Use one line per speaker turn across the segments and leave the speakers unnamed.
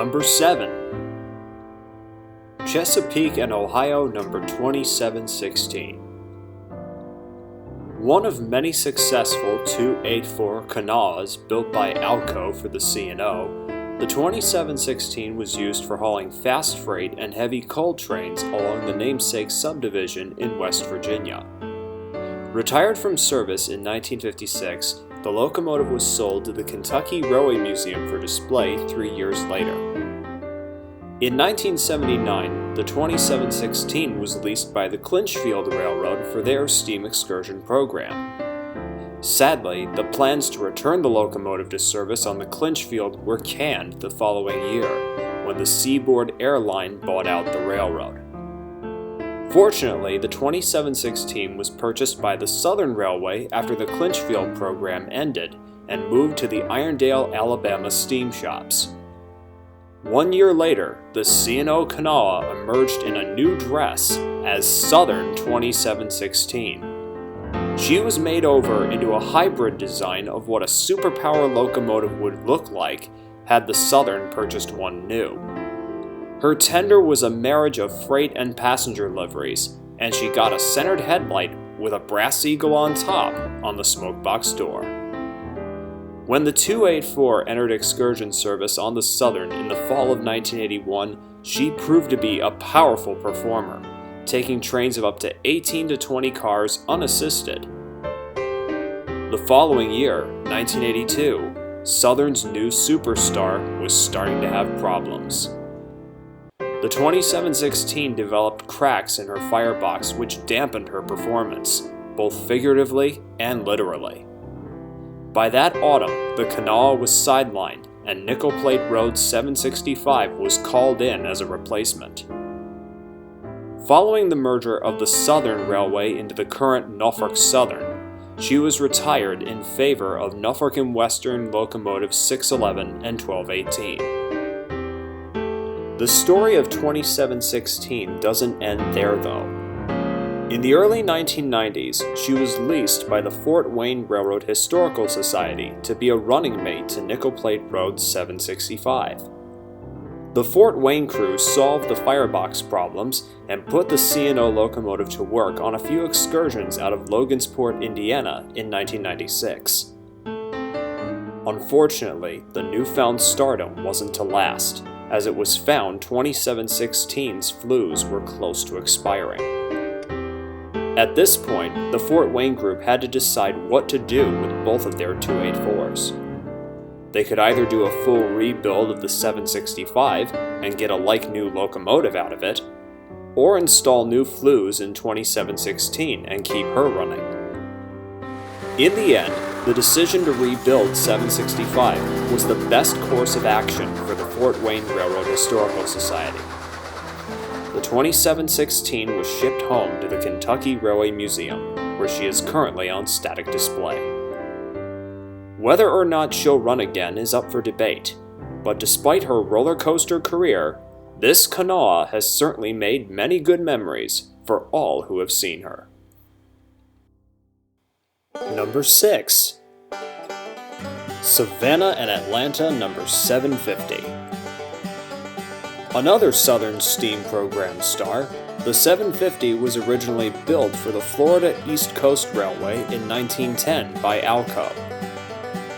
Number 7. Chesapeake and Ohio number 2716. One of many successful 284 Kanawhas built by Alco for the C&O, the 2716 was used for hauling fast freight and heavy coal trains along the namesake subdivision in West Virginia. Retired from service in 1956, the locomotive was sold to the Kentucky Railway Museum for display 3 years later. In 1979, the 2716 was leased by the Clinchfield Railroad for their steam excursion program. Sadly, the plans to return the locomotive to service on the Clinchfield were canned the following year, when the Seaboard Airline bought out the railroad. Fortunately, the 2716 was purchased by the Southern Railway after the Clinchfield program ended and moved to the Irondale, Alabama steam shops. 1 year later, the C&O Kanawha emerged in a new dress as Southern 2716. She was made over into a hybrid design of what a superpower locomotive would look like had the Southern purchased one new. Her tender was a marriage of freight and passenger liveries, and she got a centered headlight with a brass eagle on top on the smokebox door. When the 284 entered excursion service on the Southern in the fall of 1981, she proved to be a powerful performer, taking trains of up to 18 to 20 cars unassisted. The following year, 1982, Southern's new superstar was starting to have problems. The 2716 developed cracks in her firebox which dampened her performance, both figuratively and literally. By that autumn, the Kanawha was sidelined, and Nickel Plate Road 765 was called in as a replacement. Following the merger of the Southern Railway into the current Norfolk Southern, she was retired in favor of Norfolk & Western locomotives 611 and 1218. The story of 2716 doesn't end there though. In the early 1990s, she was leased by the Fort Wayne Railroad Historical Society to be a running mate to Nickel Plate Road 765. The Fort Wayne crew solved the firebox problems and put the C&O locomotive to work on a few excursions out of Logansport, Indiana in 1996. Unfortunately, the newfound stardom wasn't to last, as it was found 2716's flues were close to expiring. At this point, the Fort Wayne group had to decide what to do with both of their 284s. They could either do a full rebuild of the 765 and get a like-new locomotive out of it, or install new flues in 2716 and keep her running. In the end, the decision to rebuild 765 was the best course of action for the Fort Wayne Railroad Historical Society. The 2716 was shipped home to the Kentucky Railway Museum, where she is currently on static display. Whether or not she'll run again is up for debate, but despite her roller coaster career, this Kanawha has certainly made many good memories for all who have seen her. Number 6. Savannah and Atlanta number 750. Another Southern Steam Program star, the 750 was originally built for the Florida East Coast Railway in 1910 by Alco.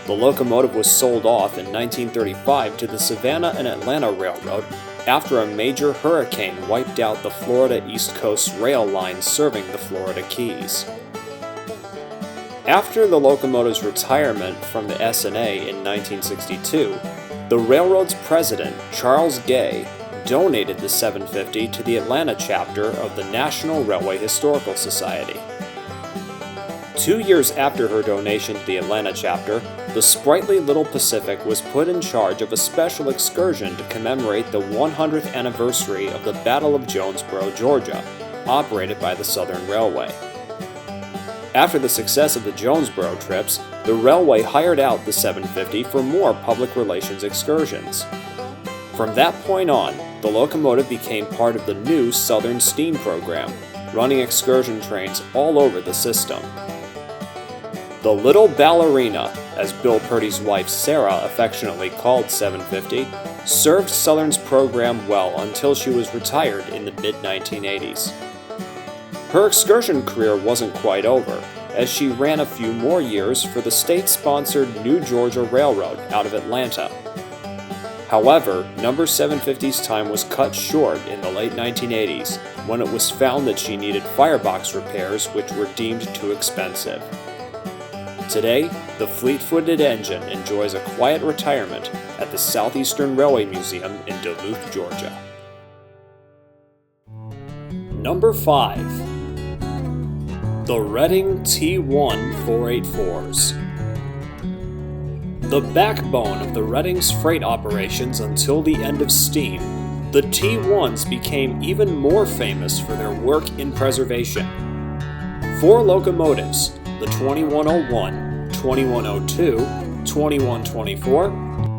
The locomotive was sold off in 1935 to the Savannah and Atlanta Railroad after a major hurricane wiped out the Florida East Coast rail line serving the Florida Keys. After the locomotive's retirement from the S&A in 1962, the railroad's president, Charles Gay, donated the 750 to the Atlanta chapter of the National Railway Historical Society. 2 years after her donation to the Atlanta chapter, the sprightly Little Pacific was put in charge of a special excursion to commemorate the 100th anniversary of the Battle of Jonesboro, Georgia, operated by the Southern Railway. After the success of the Jonesboro trips, the railway hired out the 750 for more public relations excursions. From that point on, the locomotive became part of the new Southern Steam Program, running excursion trains all over the system. The Little Ballerina, as Bill Purdy's wife Sarah affectionately called 750, served Southern's program well until she was retired in the mid-1980s. Her excursion career wasn't quite over, as she ran a few more years for the state-sponsored New Georgia Railroad out of Atlanta. However, number 750's time was cut short in the late 1980s when it was found that she needed firebox repairs which were deemed too expensive. Today, the fleet-footed engine enjoys a quiet retirement at the Southeastern Railway Museum in Duluth, Georgia. Number 5. The Reading T1 484s. The backbone of the Reading's freight operations until the end of steam, the T1s became even more famous for their work in preservation. 4 locomotives, the 2101, 2102, 2124,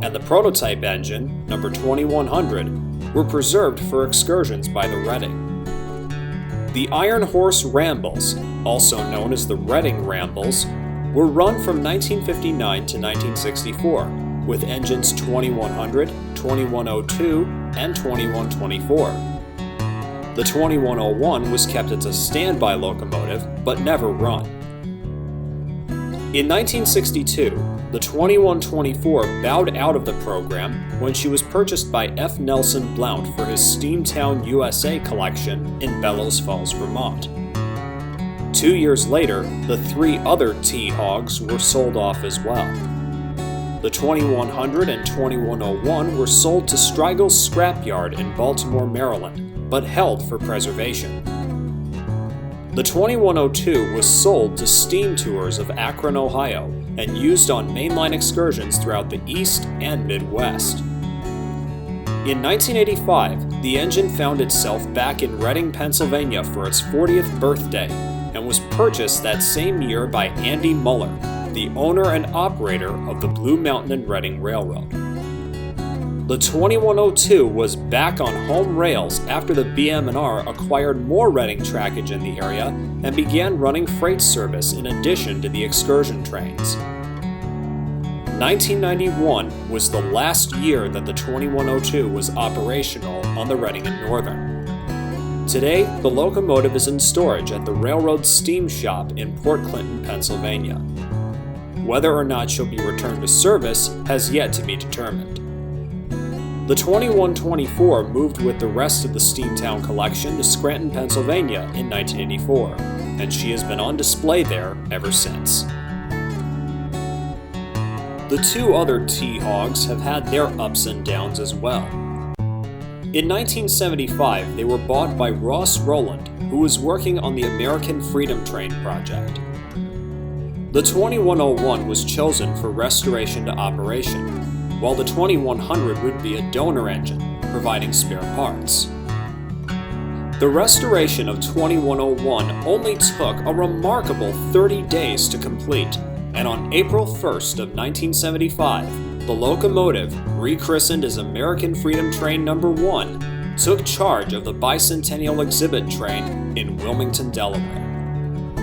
and the prototype engine, number 2100, were preserved for excursions by the Reading. The Iron Horse Rambles, also known as the Reading Rambles, were run from 1959 to 1964, with engines 2100, 2102, and 2124. The 2101 was kept as a standby locomotive, but never run. In 1962, the 2124 bowed out of the program when she was purchased by F. Nelson Blount for his Steamtown, USA collection in Bellows Falls, Vermont. 2 years later, the 3 other T-Hogs were sold off as well. The 2100 and 2101 were sold to Strigel's Scrapyard in Baltimore, Maryland, but held for preservation. The 2102 was sold to Steam Tours of Akron, Ohio, and used on mainline excursions throughout the East and Midwest. In 1985, the engine found itself back in Reading, Pennsylvania for its 40th birthday, and was purchased that same year by Andy Muller, the owner and operator of the Blue Mountain and Reading Railroad. The 2102 was back on home rails after the BM&R acquired more Reading trackage in the area and began running freight service in addition to the excursion trains. 1991 was the last year that the 2102 was operational on the Reading and Northern. Today, the locomotive is in storage at the Railroad Steam Shop in Port Clinton, Pennsylvania. Whether or not she'll be returned to service has yet to be determined. The 2124 moved with the rest of the Steamtown collection to Scranton, Pennsylvania in 1984, and she has been on display there ever since. The 2 other T-Hogs have had their ups and downs as well. In 1975, they were bought by Ross Rowland, who was working on the American Freedom Train project. The 2101 was chosen for restoration to operation, while the 2100 would be a donor engine, providing spare parts. The restoration of 2101 only took a remarkable 30 days to complete, and on April 1st of 1975, the locomotive, rechristened as American Freedom Train No. 1, took charge of the Bicentennial Exhibit Train in Wilmington, Delaware.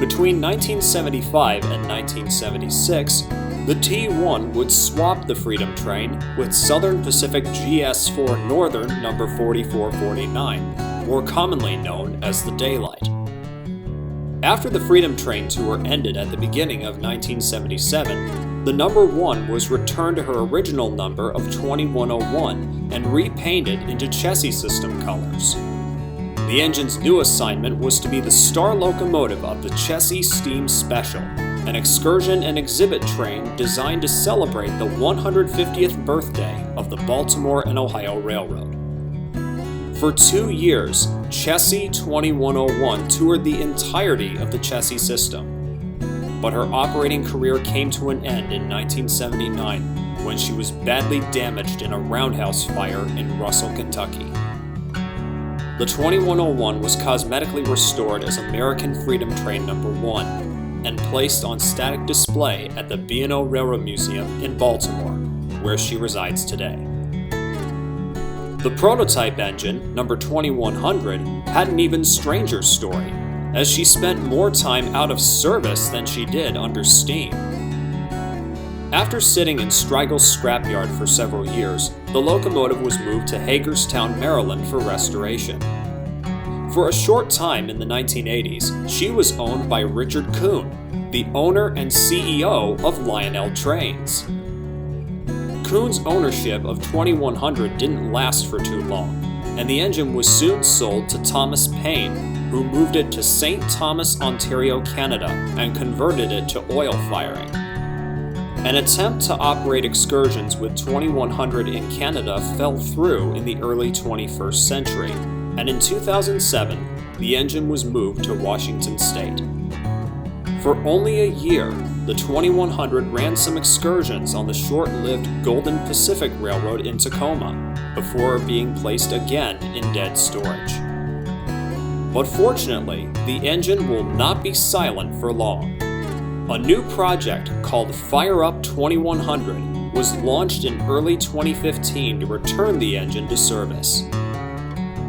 Between 1975 and 1976, the T1 would swap the Freedom Train with Southern Pacific GS4 Northern No. 4449, more commonly known as the Daylight. After the Freedom Train tour ended at the beginning of 1977, the No. 1 was returned to her original number of 2101 and repainted into chassis system colors. The engine's new assignment was to be the star locomotive of the Chessie Steam Special, an excursion and exhibit train designed to celebrate the 150th birthday of the Baltimore and Ohio Railroad. For 2 years, Chessie 2101 toured the entirety of the Chessie system, but her operating career came to an end in 1979 when she was badly damaged in a roundhouse fire in Russell, Kentucky. The 2101 was cosmetically restored as American Freedom Train No. 1 and placed on static display at the B&O Railroad Museum in Baltimore, where she resides today. The prototype engine, No. 2100, had an even stranger story, as she spent more time out of service than she did under steam. After sitting in Strigel's scrapyard for several years, the locomotive was moved to Hagerstown, Maryland for restoration. For a short time in the 1980s, she was owned by Richard Kuhn, the owner and CEO of Lionel Trains. Kuhn's ownership of 2100 didn't last for too long, and the engine was soon sold to Thomas Paine, who moved it to St. Thomas, Ontario, Canada, and converted it to oil firing. An attempt to operate excursions with 2100 in Canada fell through in the early 21st century, and in 2007, the engine was moved to Washington State. For only a year, the 2100 ran some excursions on the short-lived Golden Pacific Railroad in Tacoma, before being placed again in dead storage. But fortunately, the engine will not be silent for long. A new project called Fire Up 2100 was launched in early 2015 to return the engine to service.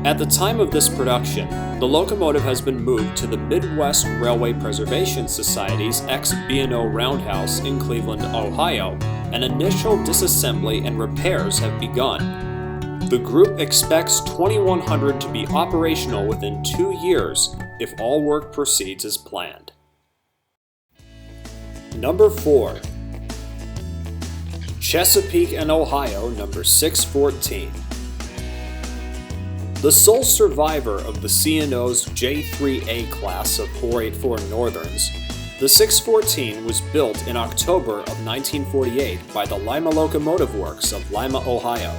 At the time of this production, the locomotive has been moved to the Midwest Railway Preservation Society's ex-B&O Roundhouse in Cleveland, Ohio, and initial disassembly and repairs have begun. The group expects 2100 to be operational within 2 years if all work proceeds as planned. Number 4. Chesapeake and Ohio, number 614. The sole survivor of the C&O's J3A class of 484 Northerns, the 614 was built in October of 1948 by the Lima Locomotive Works of Lima, Ohio.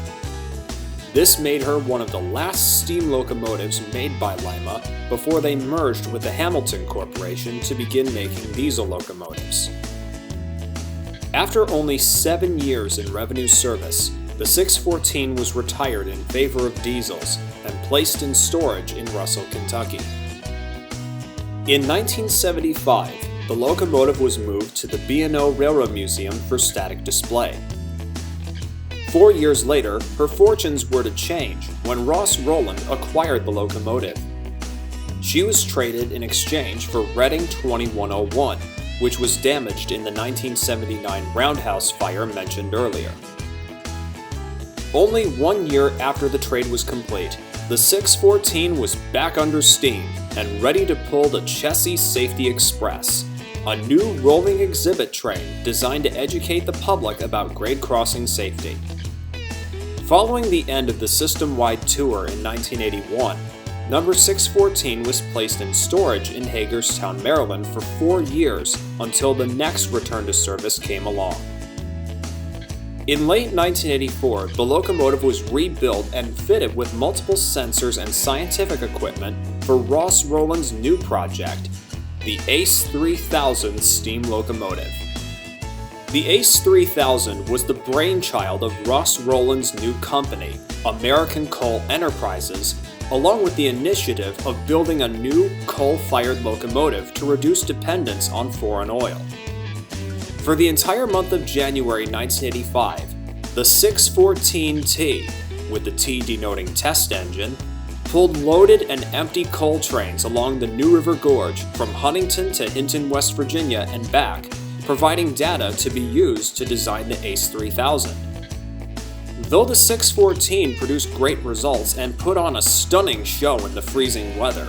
This made her one of the last steam locomotives made by Lima before they merged with the Hamilton Corporation to begin making diesel locomotives. After only 7 years in revenue service, the 614 was retired in favor of diesels and placed in storage in Russell, Kentucky. In 1975, the locomotive was moved to the B&O Railroad Museum for static display. 4 years later, her fortunes were to change when Ross Rowland acquired the locomotive. She was traded in exchange for Reading 2101, which was damaged in the 1979 roundhouse fire mentioned earlier. Only 1 year after the trade was complete, the 614 was back under steam and ready to pull the Chessie Safety Express, a new rolling exhibit train designed to educate the public about grade crossing safety. Following the end of the system-wide tour in 1981, number 614 was placed in storage in Hagerstown, Maryland for 4 years until the next return to service came along. In late 1984, the locomotive was rebuilt and fitted with multiple sensors and scientific equipment for Ross Rowland's new project, the ACE 3000 steam locomotive. The ACE 3000 was the brainchild of Ross Rowland's new company, American Coal Enterprises, along with the initiative of building a new coal-fired locomotive to reduce dependence on foreign oil. For the entire month of January 1985, the 614T, with the T denoting test engine, pulled loaded and empty coal trains along the New River Gorge from Huntington to Hinton, West Virginia and back, providing data to be used to design the ACE 3000. Though the 614 produced great results and put on a stunning show in the freezing weather,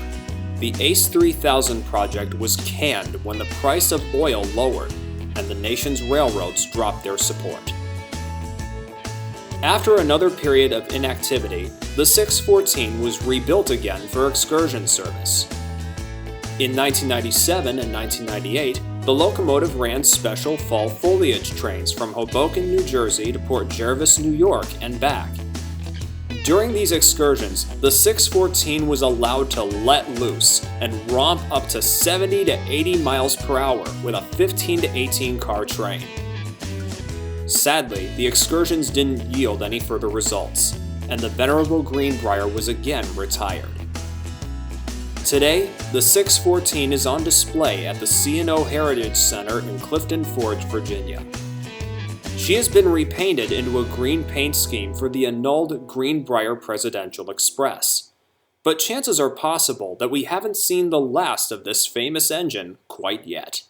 the ACE 3000 project was canned when the price of oil lowered and the nation's railroads dropped their support. After another period of inactivity, the 614 was rebuilt again for excursion service. In 1997 and 1998, the locomotive ran special fall foliage trains from Hoboken, New Jersey to Port Jervis, New York, and back. During these excursions, the 614 was allowed to let loose and romp up to 70 to 80 miles per hour with a 15 to 18 car train. Sadly, the excursions didn't yield any further results, and the venerable Greenbrier was again retired. Today, the 614 is on display at the C&O Heritage Center in Clifton Forge, Virginia. She has been repainted into a green paint scheme for the annulled Greenbrier Presidential Express. But chances are possible that we haven't seen the last of this famous engine quite yet.